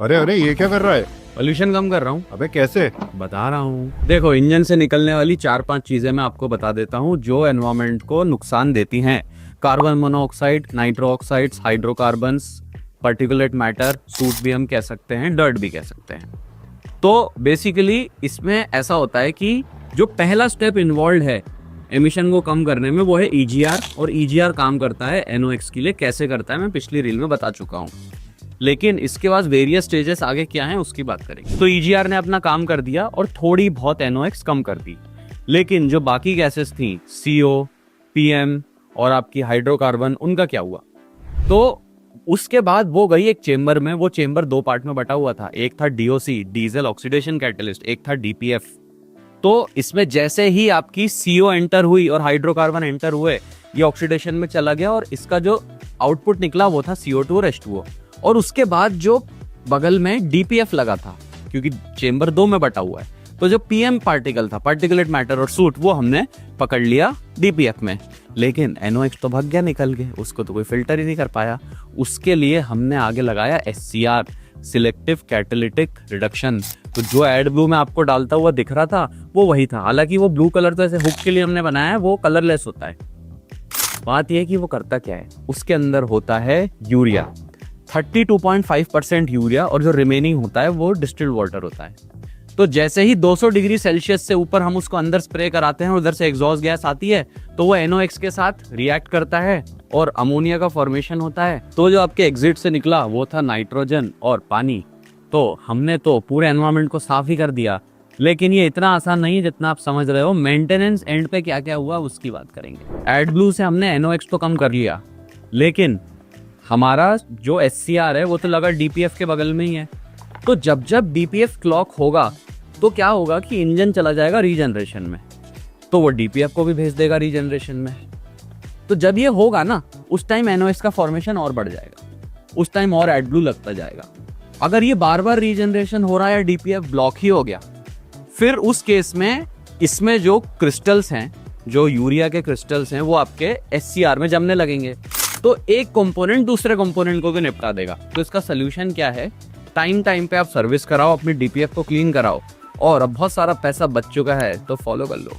अरे अरे ये क्या कर रहा है? पोल्यूशन कम कर रहा हूँ। अबे कैसे? बता रहा हूँ, देखो इंजन से निकलने वाली 4-5 चीजें मैं आपको बता देता हूँ जो एनवायरनमेंट को नुकसान देती हैं। Carbon monoxide, nitro oxides, hydrocarbons, particulate matter, suit भी हम कह सकते हैं, डर्ट भी कह सकते हैं। तो बेसिकली इसमें ऐसा होता है कि जो पहला स्टेप इन्वॉल्व है एमिशन को कम करने में वो है ईजीआर, और ईजीआर काम करता है एनओएक्स के लिए। कैसे करता है मैं पिछली रील में बता चुका हूँ, लेकिन इसके बाद वेरियस स्टेजेस आगे क्या हैं उसकी बात करेंगे। तो ईजीआर ने अपना काम कर दिया और थोड़ी बहुत एनओएक्स कम कर दी, लेकिन जो बाकी गैसेस थी सीओ, पीएम और आपकी हाइड्रोकार्बन, उनका क्या हुआ? तो उसके बाद वो गई एक चेंबर में। वो चेंबर 2 पार्ट में बटा हुआ था, एक था डीओसी, डीजल ऑक्सीडेशन कैटलिस्ट, एक था डीपीएफ। तो इसमें जैसे ही आपकी सीओ एंटर हुई और हाइड्रोकार्बन एंटर हुए, ये ऑक्सीडेशन में चला गया और इसका जो आउटपुट निकला वो था CO2 और H2O। और उसके बाद जो बगल में डीपीएफ लगा था, क्योंकि चेंबर 2 में बटा हुआ है, तो जो पीएम पार्टिकल था, पार्टिकुलेट मैटर और सूट, वो हमने पकड़ लिया डीपीएफ में। लेकिन एनओएक्स तो भाग गया निकल के, उसको तो कोई फिल्टर ही नहीं कर पाया। उसके लिए हमने आगे लगाया SCR, सिलेक्टिव कैटालिटिक रिडक्शन। तो जो एड ब्लू में आपको डालता हुआ दिख रहा था वो वही था। हालांकि वो ब्लू कलर तो ऐसे हुक के लिए हमने बनाया है, वो कलरलेस होता है। बात यह है कि वो करता क्या है, उसके अंदर होता है यूरिया, 32.5% यूरिया, और जो रिमेनिंग होता है वो डिस्टिल्ड वाटर होता है। तो जैसे ही 200 डिग्री सेल्सियस से ऊपर हम उसको अंदर स्प्रे कराते हैं और उधर से एग्जॉस्ट गैस आती है, तो वो NOx के साथ रिएक्ट करता है और अमोनिया का फॉर्मेशन होता है। तो जो आपके एग्जिट से निकला वो था नाइट्रोजन और पानी। तो हमने तो पूरे एनवायरनमेंट को साफ ही कर दिया, लेकिन ये इतना आसान नहीं है जितना आप समझ रहे हो। मेंटेनेंस एंड पे क्या क्या हुआ उसकी बात करेंगे। एड ब्लू से हमने NOx तो कम कर लिया, लेकिन हमारा जो SCR है वो तो लगा DPF के बगल में ही है। तो जब जब DPF क्लॉक होगा तो क्या होगा कि इंजन चला जाएगा रीजनरेशन में, तो वो DPF को भी भेज देगा रीजनरेशन में। तो जब ये होगा ना, उस टाइम NOx का फॉर्मेशन और बढ़ जाएगा, उस टाइम और एड ब्लू लगता जाएगा। अगर ये बार बार रीजनरेशन हो रहा है या DPF ब्लॉक ही हो गया, फिर उस केस में इसमें जो क्रिस्टल्स हैं, जो यूरिया के क्रिस्टल्स हैं, वो आपके SCR में जमने लगेंगे। तो एक कंपोनेंट दूसरे कंपोनेंट को भी निपटा देगा। तो इसका सोल्यूशन क्या है? टाइम पे आप सर्विस कराओ, अपनी DPF को क्लीन कराओ, और अब बहुत सारा पैसा बच चुका है तो फॉलो कर लो।